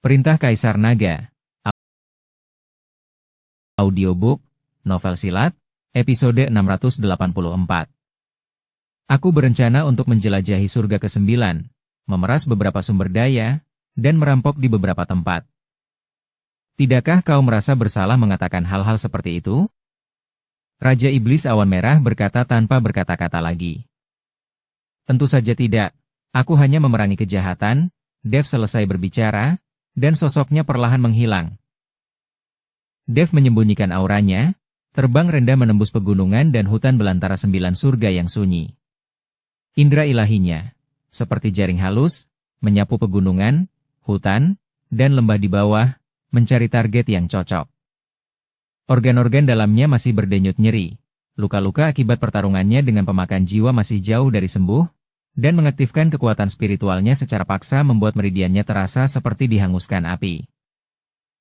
Perintah Kaisar Naga. Audiobook, novel silat, episode 684. Aku berencana untuk menjelajahi surga ke-9, memeras beberapa sumber daya, dan merampok di beberapa tempat. Tidakkah kau merasa bersalah mengatakan hal-hal seperti itu? Raja Iblis Awan Merah berkata tanpa berkata-kata lagi. Tentu saja tidak, aku hanya memerangi kejahatan. Dev selesai berbicara, dan sosoknya perlahan menghilang. Dev menyembunyikan auranya, terbang rendah menembus pegunungan dan hutan belantara 9 surga yang sunyi. Indra ilahinya, seperti jaring halus, menyapu pegunungan, hutan, dan lembah di bawah, mencari target yang cocok. Organ-organ dalamnya masih berdenyut nyeri. Luka-luka akibat pertarungannya dengan pemakan jiwa masih jauh dari sembuh, dan mengaktifkan kekuatan spiritualnya secara paksa membuat meridiannya terasa seperti dihanguskan api.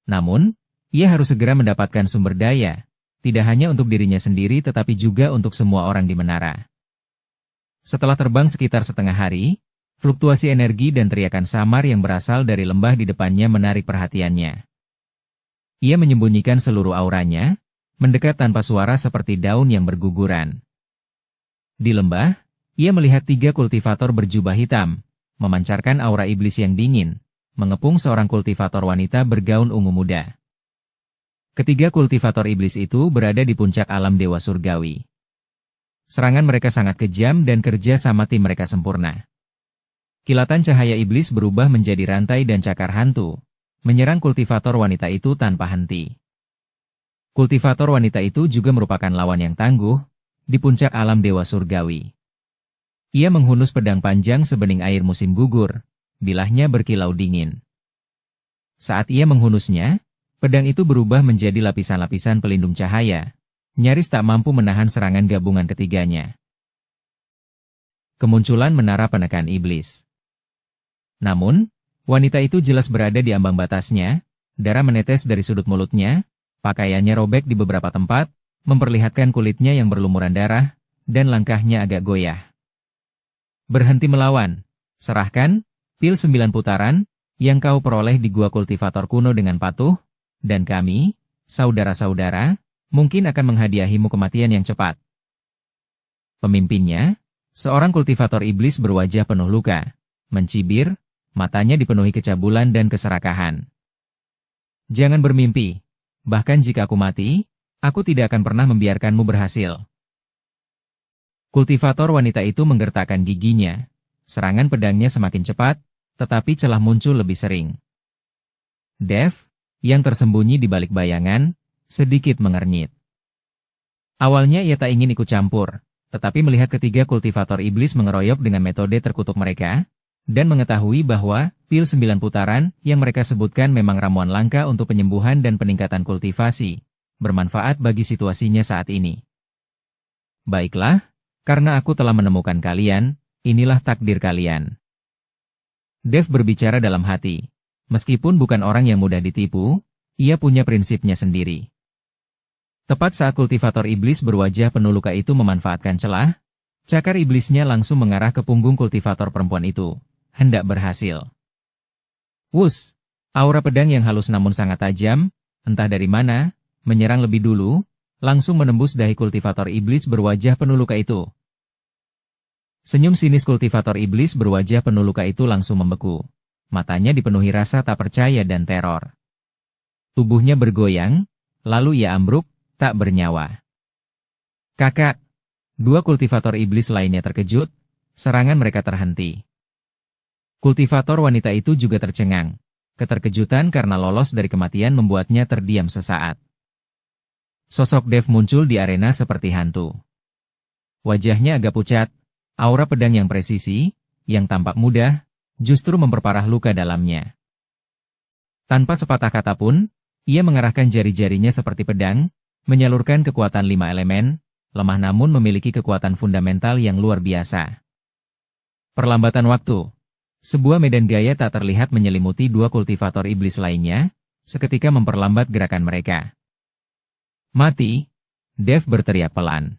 Namun, ia harus segera mendapatkan sumber daya, tidak hanya untuk dirinya sendiri tetapi juga untuk semua orang di menara. Setelah terbang sekitar setengah hari, fluktuasi energi dan teriakan samar yang berasal dari lembah di depannya menarik perhatiannya. Ia menyembunyikan seluruh auranya, mendekat tanpa suara seperti daun yang berguguran. Di lembah, ia melihat 3 kultivator berjubah hitam, memancarkan aura iblis yang dingin, mengepung seorang kultivator wanita bergaun ungu muda. Ketiga kultivator iblis itu berada di puncak alam dewa surgawi. Serangan mereka sangat kejam dan kerja sama tim mereka sempurna. Kilatan cahaya iblis berubah menjadi rantai dan cakar hantu, menyerang kultivator wanita itu tanpa henti. Kultivator wanita itu juga merupakan lawan yang tangguh, di puncak alam dewa surgawi. Ia menghunus pedang panjang sebening air musim gugur, bilahnya berkilau dingin. Saat ia menghunusnya, pedang itu berubah menjadi lapisan-lapisan pelindung cahaya, nyaris tak mampu menahan serangan gabungan ketiganya. Kemunculan menara penekan iblis. Namun, wanita itu jelas berada di ambang batasnya, darah menetes dari sudut mulutnya, pakaiannya robek di beberapa tempat, memperlihatkan kulitnya yang berlumuran darah, dan langkahnya agak goyah. Berhenti melawan, serahkan pil 9 putaran, yang kau peroleh di gua kultivator kuno dengan patuh, dan kami, saudara-saudara, mungkin akan menghadiahimu kematian yang cepat. Pemimpinnya, seorang kultivator iblis berwajah penuh luka, mencibir, matanya dipenuhi kecabulan dan keserakahan. Jangan bermimpi, bahkan jika aku mati, aku tidak akan pernah membiarkanmu berhasil. Kultivator wanita itu menggertakkan giginya, serangan pedangnya semakin cepat, tetapi celah muncul lebih sering. Dev, yang tersembunyi di balik bayangan, sedikit mengernyit. Awalnya ia tak ingin ikut campur, tetapi melihat ketiga kultivator iblis mengeroyok dengan metode terkutuk mereka, dan mengetahui bahwa pil 9 putaran yang mereka sebutkan memang ramuan langka untuk penyembuhan dan peningkatan kultivasi, bermanfaat bagi situasinya saat ini. Baiklah, karena aku telah menemukan kalian, inilah takdir kalian. Dev berbicara dalam hati. Meskipun bukan orang yang mudah ditipu, ia punya prinsipnya sendiri. Tepat saat kultivator iblis berwajah penuh luka itu memanfaatkan celah, cakar iblisnya langsung mengarah ke punggung kultivator perempuan itu, hendak berhasil. Wus, aura pedang yang halus namun sangat tajam, entah dari mana, menyerang lebih dulu, langsung menembus dahi kultivator iblis berwajah penuh luka itu. Senyum sinis kultivator iblis berwajah penuh luka itu langsung membeku. Matanya dipenuhi rasa tak percaya dan teror. Tubuhnya bergoyang, lalu ia ambruk, tak bernyawa. Kakak, 2 kultivator iblis lainnya terkejut, serangan mereka terhenti. Kultivator wanita itu juga tercengang. Keterkejutan karena lolos dari kematian membuatnya terdiam sesaat. Sosok Dev muncul di arena seperti hantu. Wajahnya agak pucat, aura pedang yang presisi, yang tampak mudah, justru memperparah luka dalamnya. Tanpa sepatah kata pun, ia mengarahkan jari-jarinya seperti pedang, menyalurkan kekuatan 5 elemen, lemah namun memiliki kekuatan fundamental yang luar biasa. Perlambatan waktu. Sebuah medan gaya tak terlihat menyelimuti 2 kultivator iblis lainnya, seketika memperlambat gerakan mereka. Mati, Dev berteriak pelan.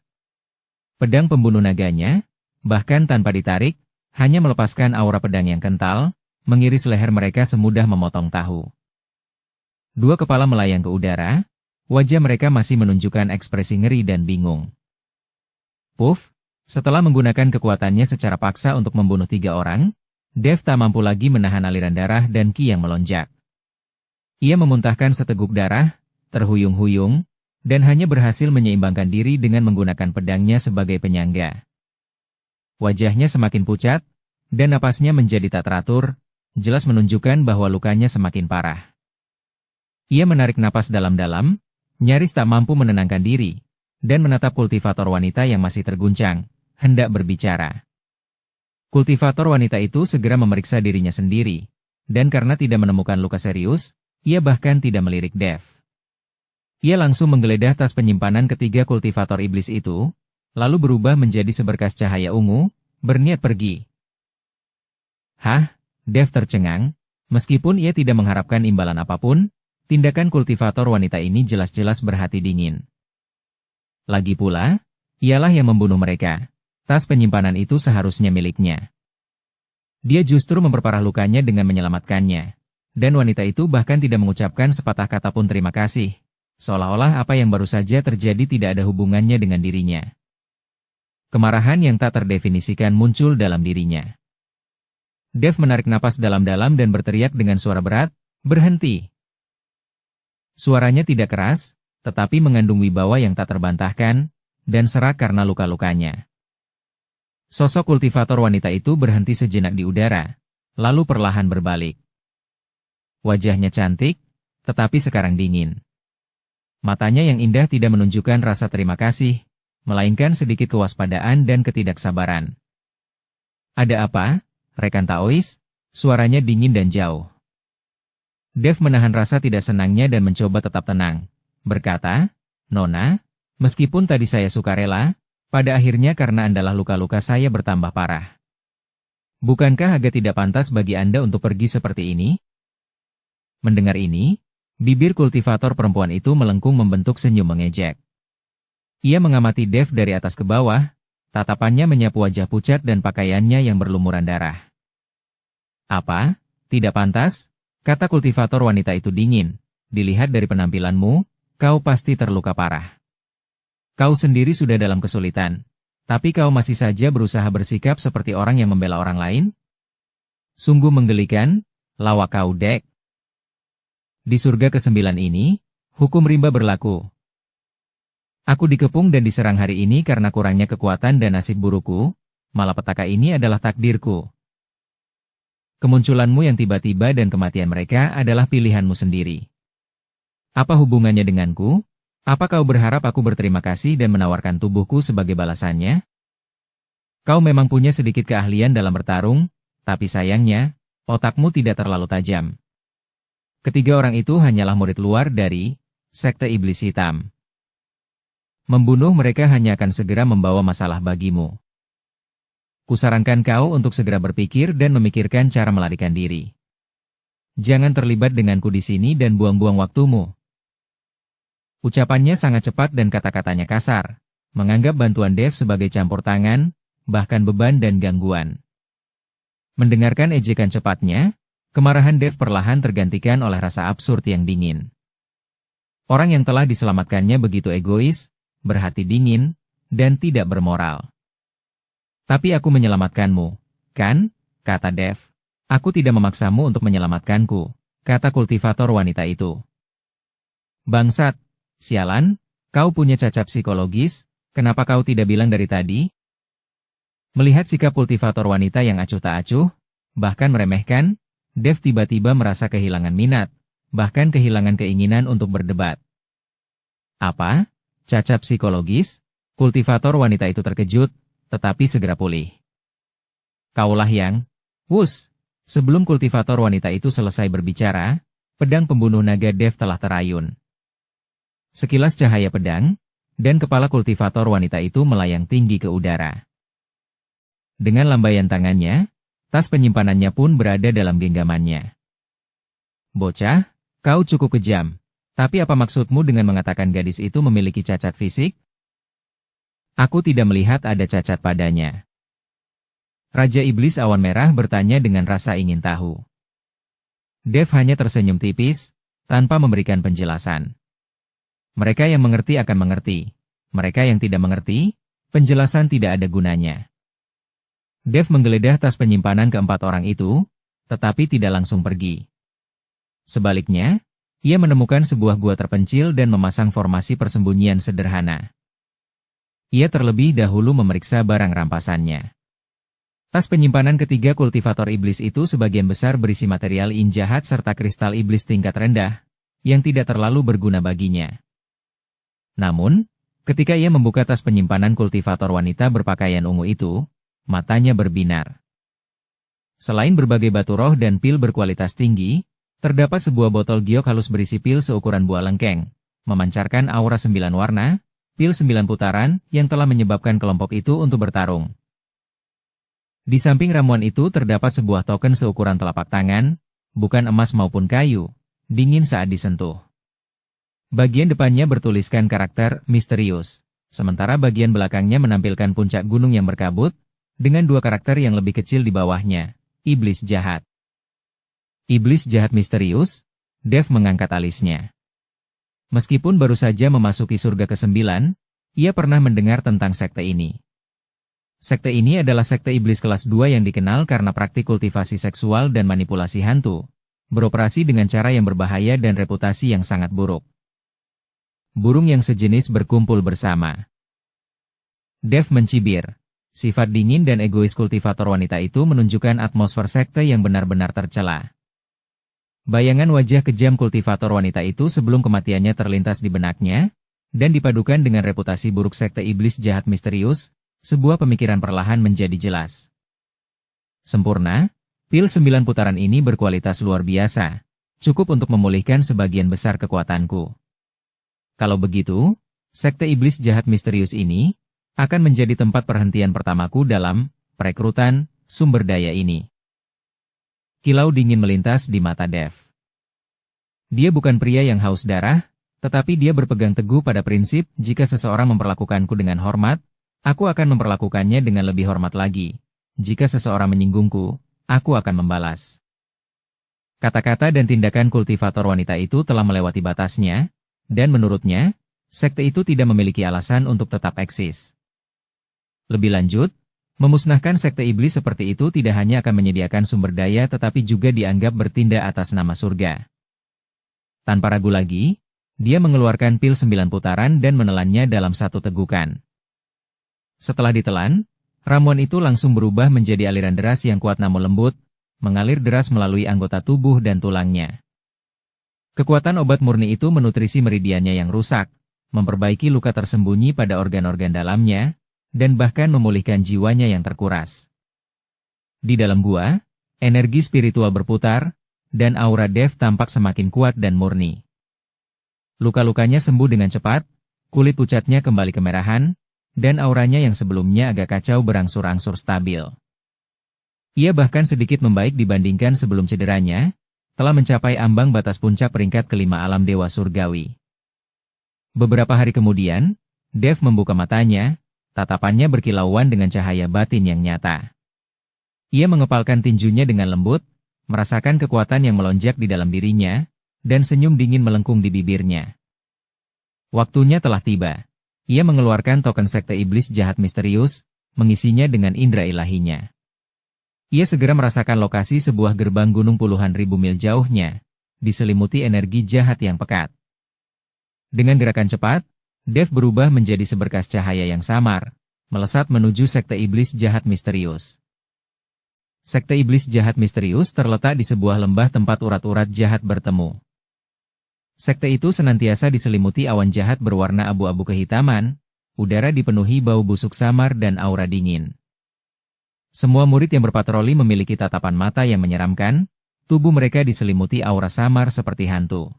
Pedang pembunuh naganya, bahkan tanpa ditarik, hanya melepaskan aura pedang yang kental, mengiris leher mereka semudah memotong tahu. Dua kepala melayang ke udara, wajah mereka masih menunjukkan ekspresi ngeri dan bingung. Puff, setelah menggunakan kekuatannya secara paksa untuk membunuh 3 orang, Dev tak mampu lagi menahan aliran darah dan ki yang melonjak. Ia memuntahkan seteguk darah, terhuyung-huyung, dan hanya berhasil menyeimbangkan diri dengan menggunakan pedangnya sebagai penyangga. Wajahnya semakin pucat, dan napasnya menjadi tak teratur, jelas menunjukkan bahwa lukanya semakin parah. Ia menarik napas dalam-dalam, nyaris tak mampu menenangkan diri, dan menatap kultivator wanita yang masih terguncang, hendak berbicara. Kultivator wanita itu segera memeriksa dirinya sendiri, dan karena tidak menemukan luka serius, ia bahkan tidak melirik Dev. Ia langsung menggeledah tas penyimpanan ketiga kultivator iblis itu, lalu berubah menjadi seberkas cahaya ungu, berniat pergi. Hah? Dev tercengang, meskipun ia tidak mengharapkan imbalan apapun, tindakan kultivator wanita ini jelas-jelas berhati dingin. Lagi pula, ialah yang membunuh mereka. Tas penyimpanan itu seharusnya miliknya. Dia justru memperparah lukanya dengan menyelamatkannya. Dan wanita itu bahkan tidak mengucapkan sepatah kata pun terima kasih. Seolah-olah apa yang baru saja terjadi tidak ada hubungannya dengan dirinya. Kemarahan yang tak terdefinisikan muncul dalam dirinya. Dev menarik napas dalam-dalam dan berteriak dengan suara berat, "Berhenti!" Suaranya tidak keras, tetapi mengandung wibawa yang tak terbantahkan, dan serak karena luka-lukanya. Sosok kultivator wanita itu berhenti sejenak di udara, lalu perlahan berbalik. Wajahnya cantik, tetapi sekarang dingin. Matanya yang indah tidak menunjukkan rasa terima kasih, melainkan sedikit kewaspadaan dan ketidaksabaran. "Ada apa, rekan Taois?" Suaranya dingin dan jauh. Dev menahan rasa tidak senangnya dan mencoba tetap tenang. Berkata, "Nona, meskipun tadi saya sukarela, pada akhirnya karena Andalah luka-luka saya bertambah parah. Bukankah agak tidak pantas bagi Anda untuk pergi seperti ini?" Mendengar ini, bibir kultivator perempuan itu melengkung membentuk senyum mengejek. Ia mengamati Dev dari atas ke bawah, tatapannya menyapu wajah pucat dan pakaiannya yang berlumuran darah. "Apa? Tidak pantas?" kata kultivator wanita itu dingin. "Dilihat dari penampilanmu, kau pasti terluka parah. Kau sendiri sudah dalam kesulitan, tapi kau masih saja berusaha bersikap seperti orang yang membela orang lain? Sungguh menggelikan, lawak kau, Dek." Di surga ke-9 ini, hukum rimba berlaku. Aku dikepung dan diserang hari ini karena kurangnya kekuatan dan nasib burukku, malapetaka ini adalah takdirku. Kemunculanmu yang tiba-tiba dan kematian mereka adalah pilihanmu sendiri. Apa hubungannya denganku? Apa kau berharap aku berterima kasih dan menawarkan tubuhku sebagai balasannya? Kau memang punya sedikit keahlian dalam bertarung, tapi sayangnya, otakmu tidak terlalu tajam. Ketiga orang itu hanyalah murid luar dari Sekte Iblis Hitam. Membunuh mereka hanya akan segera membawa masalah bagimu. Kusarankan kau untuk segera berpikir dan memikirkan cara melarikan diri. Jangan terlibat denganku di sini dan buang-buang waktumu. Ucapannya sangat cepat dan kata-katanya kasar, menganggap bantuan Dev sebagai campur tangan, bahkan beban dan gangguan. Mendengarkan ejekan cepatnya, kemarahan Dev perlahan tergantikan oleh rasa absurd yang dingin. Orang yang telah diselamatkannya begitu egois, berhati dingin, dan tidak bermoral. "Tapi aku menyelamatkanmu, kan?" kata Dev. "Aku tidak memaksamu untuk menyelamatkanku," kata kultivator wanita itu. "Bangsat, sialan, kau punya cacat psikologis, kenapa kau tidak bilang dari tadi?" Melihat sikap kultivator wanita yang acuh tak acuh, bahkan meremehkan, Dev tiba-tiba merasa kehilangan minat, bahkan kehilangan keinginan untuk berdebat. "Apa? Cacat psikologis?" Kultivator wanita itu terkejut, tetapi segera pulih. "Kaulah yang..." Wus! Sebelum kultivator wanita itu selesai berbicara, pedang pembunuh naga Dev telah terayun. Sekilas cahaya pedang, dan kepala kultivator wanita itu melayang tinggi ke udara. Dengan lambaian tangannya, tas penyimpanannya pun berada dalam genggamannya. "Bocah, kau cukup kejam. Tapi apa maksudmu dengan mengatakan gadis itu memiliki cacat fisik? Aku tidak melihat ada cacat padanya." Raja Iblis Awan Merah bertanya dengan rasa ingin tahu. Dev hanya tersenyum tipis, tanpa memberikan penjelasan. Mereka yang mengerti akan mengerti. Mereka yang tidak mengerti, penjelasan tidak ada gunanya. Dev menggeledah tas penyimpanan keempat orang itu, tetapi tidak langsung pergi. Sebaliknya, ia menemukan sebuah gua terpencil dan memasang formasi persembunyian sederhana. Ia terlebih dahulu memeriksa barang rampasannya. Tas penyimpanan ketiga kultivator iblis itu sebagian besar berisi material yin jahat serta kristal iblis tingkat rendah, yang tidak terlalu berguna baginya. Namun, ketika ia membuka tas penyimpanan kultivator wanita berpakaian ungu itu, matanya berbinar. Selain berbagai batu roh dan pil berkualitas tinggi, terdapat sebuah botol giok halus berisi pil seukuran buah lengkeng, memancarkan aura 9 warna, pil 9 putaran yang telah menyebabkan kelompok itu untuk bertarung. Di samping ramuan itu terdapat sebuah token seukuran telapak tangan, bukan emas maupun kayu, dingin saat disentuh. Bagian depannya bertuliskan karakter misterius, sementara bagian belakangnya menampilkan puncak gunung yang berkabut, dengan dua karakter yang lebih kecil di bawahnya, iblis jahat. Iblis jahat misterius, Dev mengangkat alisnya. Meskipun baru saja memasuki surga ke-9, ia pernah mendengar tentang sekte ini. Sekte ini adalah sekte iblis kelas 2 yang dikenal karena praktik kultivasi seksual dan manipulasi hantu, beroperasi dengan cara yang berbahaya dan reputasi yang sangat buruk. Burung yang sejenis berkumpul bersama. Dev mencibir. Sifat dingin dan egois kultivator wanita itu menunjukkan atmosfer sekte yang benar-benar tercela. Bayangan wajah kejam kultivator wanita itu sebelum kematiannya terlintas di benaknya, dan dipadukan dengan reputasi buruk sekte iblis jahat misterius, sebuah pemikiran perlahan menjadi jelas. Sempurna, pil 9 putaran ini berkualitas luar biasa, cukup untuk memulihkan sebagian besar kekuatanku. Kalau begitu, sekte iblis jahat misterius ini akan menjadi tempat perhentian pertamaku dalam perekrutan sumber daya ini. Kilau dingin melintas di mata Dev. Dia bukan pria yang haus darah, tetapi dia berpegang teguh pada prinsip jika seseorang memperlakukanku dengan hormat, aku akan memperlakukannya dengan lebih hormat lagi. Jika seseorang menyinggungku, aku akan membalas. Kata-kata dan tindakan kultivator wanita itu telah melewati batasnya, dan menurutnya, sekte itu tidak memiliki alasan untuk tetap eksis. Lebih lanjut, memusnahkan sekte iblis seperti itu tidak hanya akan menyediakan sumber daya tetapi juga dianggap bertindak atas nama surga. Tanpa ragu lagi, dia mengeluarkan pil 9 putaran dan menelannya dalam satu tegukan. Setelah ditelan, ramuan itu langsung berubah menjadi aliran deras yang kuat namun lembut, mengalir deras melalui anggota tubuh dan tulangnya. Kekuatan obat murni itu menutrisi meridiannya yang rusak, memperbaiki luka tersembunyi pada organ-organ dalamnya, dan bahkan memulihkan jiwanya yang terkuras. Di dalam gua, energi spiritual berputar, dan aura Dev tampak semakin kuat dan murni. Luka-lukanya sembuh dengan cepat, kulit pucatnya kembali kemerahan, dan auranya yang sebelumnya agak kacau berangsur-angsur stabil. Ia bahkan sedikit membaik dibandingkan sebelum cederanya, telah mencapai ambang batas puncak peringkat kelima alam dewa surgawi. Beberapa hari kemudian, Dev membuka matanya, tatapannya berkilauan dengan cahaya batin yang nyata. Ia mengepalkan tinjunya dengan lembut, merasakan kekuatan yang melonjak di dalam dirinya, dan senyum dingin melengkung di bibirnya. Waktunya telah tiba. Ia mengeluarkan token sekte iblis jahat misterius, mengisinya dengan indera ilahinya. Ia segera merasakan lokasi sebuah gerbang gunung puluhan ribu mil jauhnya, diselimuti energi jahat yang pekat. Dengan gerakan cepat, Dev berubah menjadi seberkas cahaya yang samar, melesat menuju sekte iblis jahat misterius. Sekte iblis jahat misterius terletak di sebuah lembah tempat urat-urat jahat bertemu. Sekte itu senantiasa diselimuti awan jahat berwarna abu-abu kehitaman, udara dipenuhi bau busuk samar dan aura dingin. Semua murid yang berpatroli memiliki tatapan mata yang menyeramkan, tubuh mereka diselimuti aura samar seperti hantu.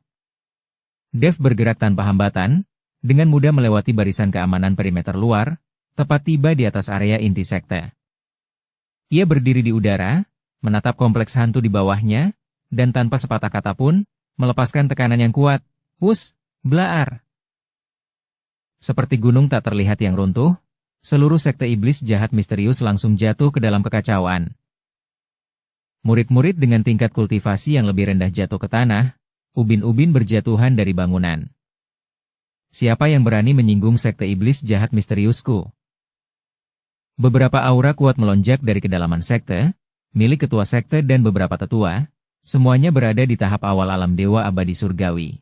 Dev bergerak tanpa hambatan, dengan mudah melewati barisan keamanan perimeter luar, tepat tiba di atas area inti sekte. Ia berdiri di udara, menatap kompleks hantu di bawahnya, dan tanpa sepatah kata pun, melepaskan tekanan yang kuat. Hus, blaar. Seperti gunung tak terlihat yang runtuh, seluruh sekte iblis jahat misterius langsung jatuh ke dalam kekacauan. Murid-murid dengan tingkat kultivasi yang lebih rendah jatuh ke tanah, ubin-ubin berjatuhan dari bangunan. Siapa yang berani menyinggung sekte iblis jahat misteriusku? Beberapa aura kuat melonjak dari kedalaman sekte, milik ketua sekte dan beberapa tetua, semuanya berada di tahap awal alam dewa abadi surgawi.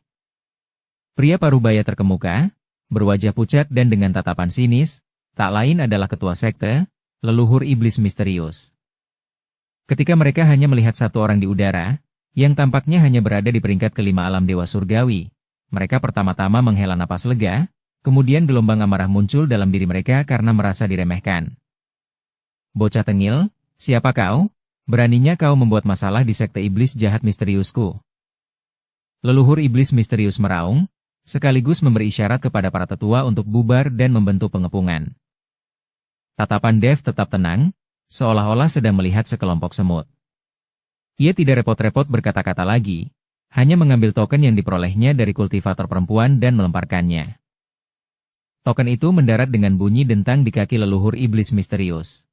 Pria parubaya terkemuka, berwajah pucat dan dengan tatapan sinis, tak lain adalah ketua sekte, leluhur iblis misterius. Ketika mereka hanya melihat satu orang di udara, yang tampaknya hanya berada di peringkat kelima alam dewa surgawi, mereka pertama-tama menghela napas lega, kemudian gelombang amarah muncul dalam diri mereka karena merasa diremehkan. Bocah tengil, siapa kau? Beraninya kau membuat masalah di sekte iblis jahat misteriusku. Leluhur iblis misterius meraung, sekaligus memberi isyarat kepada para tetua untuk bubar dan membentuk pengepungan. Tatapan Dev tetap tenang, seolah-olah sedang melihat sekelompok semut. Ia tidak repot-repot berkata-kata lagi, hanya mengambil token yang diperolehnya dari kultivator perempuan dan melemparkannya. Token itu mendarat dengan bunyi dentang di kaki leluhur iblis misterius.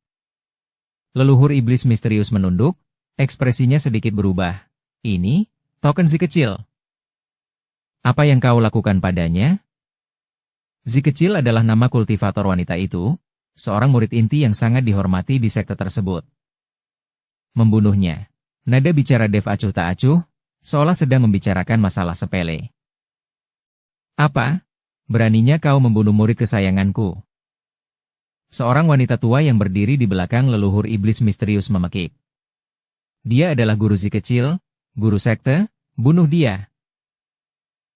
Leluhur iblis misterius menunduk, ekspresinya sedikit berubah. Ini, token si kecil. Apa yang kau lakukan padanya? Si kecil adalah nama kultivator wanita itu, seorang murid inti yang sangat dihormati di sekte tersebut. Membunuhnya. Nada bicara Dev acuh tak acuh, seolah sedang membicarakan masalah sepele. Apa? Beraninya kau membunuh murid kesayanganku? Seorang wanita tua yang berdiri di belakang leluhur iblis misterius memekik. Dia adalah guru si kecil, guru sekte, bunuh dia.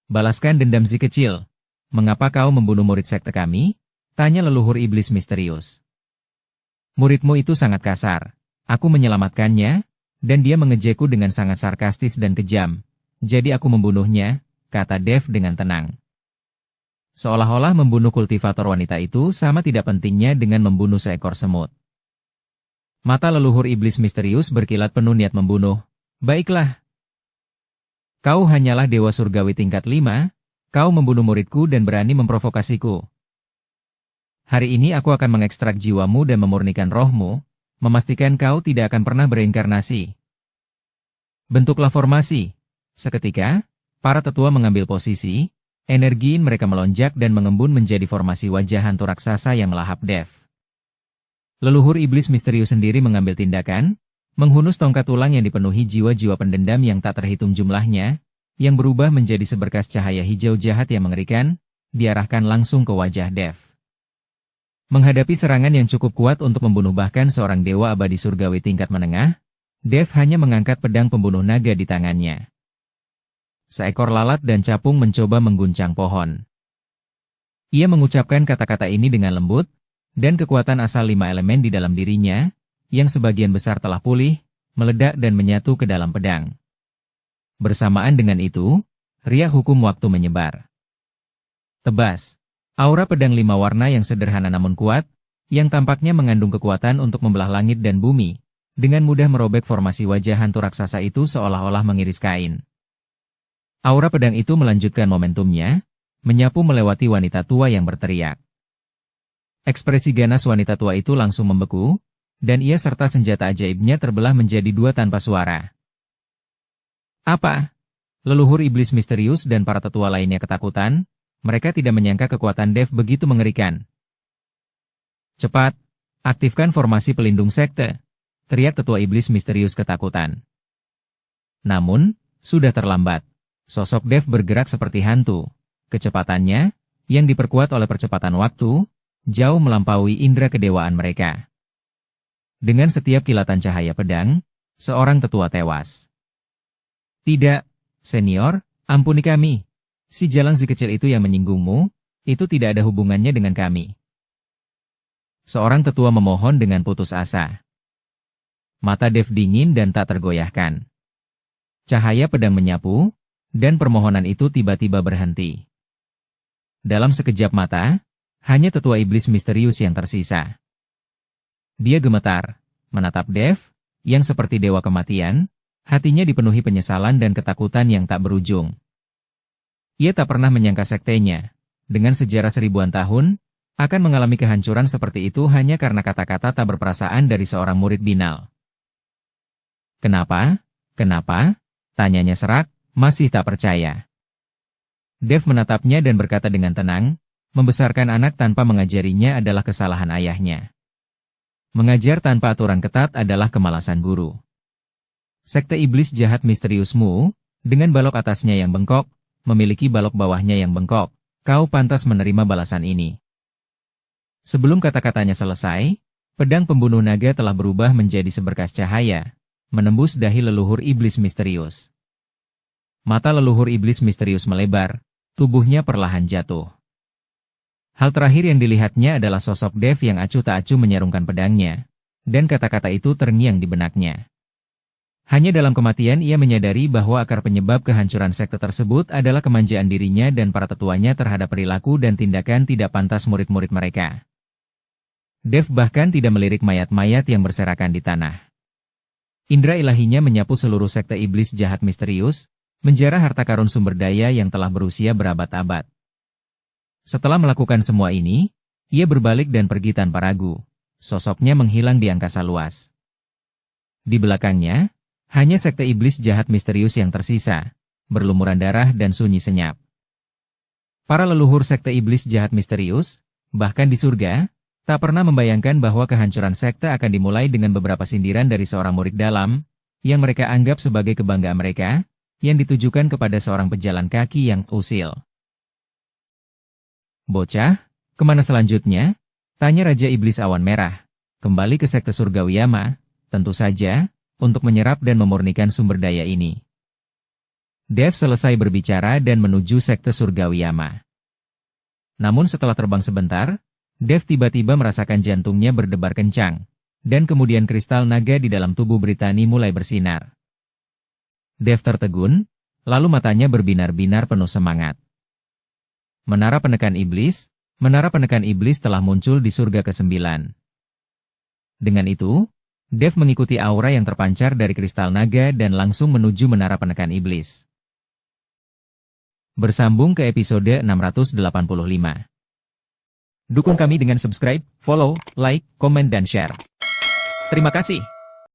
Balaskan dendam si kecil. Mengapa kau membunuh murid sekte kami? Tanya leluhur iblis misterius. Muridmu itu sangat kasar. Aku menyelamatkannya, dan dia mengejekku dengan sangat sarkastis dan kejam. Jadi aku membunuhnya, kata Dev dengan tenang. Seolah-olah membunuh kultivator wanita itu sama tidak pentingnya dengan membunuh seekor semut. Mata leluhur iblis misterius berkilat penuh niat membunuh. Baiklah. Kau hanyalah dewa surgawi tingkat 5, kau membunuh muridku dan berani memprovokasiku. Hari ini aku akan mengekstrak jiwamu dan memurnikan rohmu, memastikan kau tidak akan pernah bereinkarnasi. Bentuklah formasi. Seketika, para tetua mengambil posisi, energi mereka melonjak dan mengembun menjadi formasi wajah hantu raksasa yang melahap Dev. Leluhur iblis misterius sendiri mengambil tindakan, menghunus tongkat tulang yang dipenuhi jiwa-jiwa pendendam yang tak terhitung jumlahnya, yang berubah menjadi seberkas cahaya hijau jahat yang mengerikan, diarahkan langsung ke wajah Dev. Menghadapi serangan yang cukup kuat untuk membunuh bahkan seorang dewa abadi surgawi tingkat menengah, Dev hanya mengangkat pedang pembunuh naga di tangannya. Seekor lalat dan capung mencoba mengguncang pohon. Ia mengucapkan kata-kata ini dengan lembut, dan kekuatan asal 5 elemen di dalam dirinya, yang sebagian besar telah pulih, meledak dan menyatu ke dalam pedang. Bersamaan dengan itu, riak hukum waktu menyebar. Tebas. Aura pedang 5 warna yang sederhana namun kuat, yang tampaknya mengandung kekuatan untuk membelah langit dan bumi, dengan mudah merobek formasi wajah hantu raksasa itu seolah-olah mengiris kain. Aura pedang itu melanjutkan momentumnya, menyapu melewati wanita tua yang berteriak. Ekspresi ganas wanita tua itu langsung membeku, dan ia serta senjata ajaibnya terbelah menjadi 2 tanpa suara. Apa? Leluhur iblis misterius dan para tetua lainnya ketakutan. Mereka tidak menyangka kekuatan Dev begitu mengerikan. Cepat, aktifkan formasi pelindung sekte, teriak tetua iblis misterius ketakutan. Namun, sudah terlambat. Sosok Dev bergerak seperti hantu. Kecepatannya, yang diperkuat oleh percepatan waktu, jauh melampaui indera kedewaan mereka. Dengan setiap kilatan cahaya pedang, seorang tetua tewas. Tidak, senior, ampuni kami. Si jalang si kecil itu yang menyinggungmu, itu tidak ada hubungannya dengan kami. Seorang tetua memohon dengan putus asa. Mata Dev dingin dan tak tergoyahkan. Cahaya pedang menyapu, dan permohonan itu tiba-tiba berhenti. Dalam sekejap mata, hanya tetua iblis misterius yang tersisa. Dia gemetar, menatap Dev, yang seperti dewa kematian, hatinya dipenuhi penyesalan dan ketakutan yang tak berujung. Ia tak pernah menyangka sektenya, dengan sejarah 1000-an tahun, akan mengalami kehancuran seperti itu hanya karena kata-kata tak berperasaan dari seorang murid binal. Kenapa? Kenapa? Tanyanya serak, masih tak percaya. Dev menatapnya dan berkata dengan tenang, membesarkan anak tanpa mengajarinya adalah kesalahan ayahnya. Mengajar tanpa aturan ketat adalah kemalasan guru. Sekte iblis jahat misteriusmu, dengan balok atasnya yang bengkok, memiliki balok bawahnya yang bengkok, kau pantas menerima balasan ini. Sebelum kata-katanya selesai, pedang pembunuh naga telah berubah menjadi seberkas cahaya, menembus dahi leluhur iblis misterius. Mata leluhur iblis misterius melebar, tubuhnya perlahan jatuh. Hal terakhir yang dilihatnya adalah sosok Dev yang acuh tak acuh menyarungkan pedangnya, dan kata-kata itu terngiang di benaknya. Hanya dalam kematian ia menyadari bahwa akar penyebab kehancuran sekte tersebut adalah kemanjaan dirinya dan para tetuanya terhadap perilaku dan tindakan tidak pantas murid-murid mereka. Dev bahkan tidak melirik mayat-mayat yang berserakan di tanah. Indra ilahinya menyapu seluruh sekte iblis jahat misterius, menjarah harta karun sumber daya yang telah berusia berabad-abad. Setelah melakukan semua ini, ia berbalik dan pergi tanpa ragu. Sosoknya menghilang di angkasa luas. Di belakangnya, hanya sekte iblis jahat misterius yang tersisa, berlumuran darah dan sunyi senyap. Para leluhur sekte iblis jahat misterius, bahkan di surga, tak pernah membayangkan bahwa kehancuran sekte akan dimulai dengan beberapa sindiran dari seorang murid dalam, yang mereka anggap sebagai kebanggaan mereka, yang ditujukan kepada seorang pejalan kaki yang usil. Bocah, kemana selanjutnya? Tanya Raja Iblis Awan Merah. Kembali ke sekte Surgawiyama, tentu saja, untuk menyerap dan memurnikan sumber daya ini. Dev selesai berbicara dan menuju sekte Surgawiyama. Namun setelah terbang sebentar, Dev tiba-tiba merasakan jantungnya berdebar kencang, dan kemudian kristal naga di dalam tubuh Britani mulai bersinar. Dev tertegun, lalu matanya berbinar-binar penuh semangat. Menara penekan iblis telah muncul di surga ke-9. Dengan itu, Dev mengikuti aura yang terpancar dari kristal naga dan langsung menuju menara penekan iblis. Bersambung ke episode 685. Dukung kami dengan subscribe, follow, like, komen dan share. Terima kasih.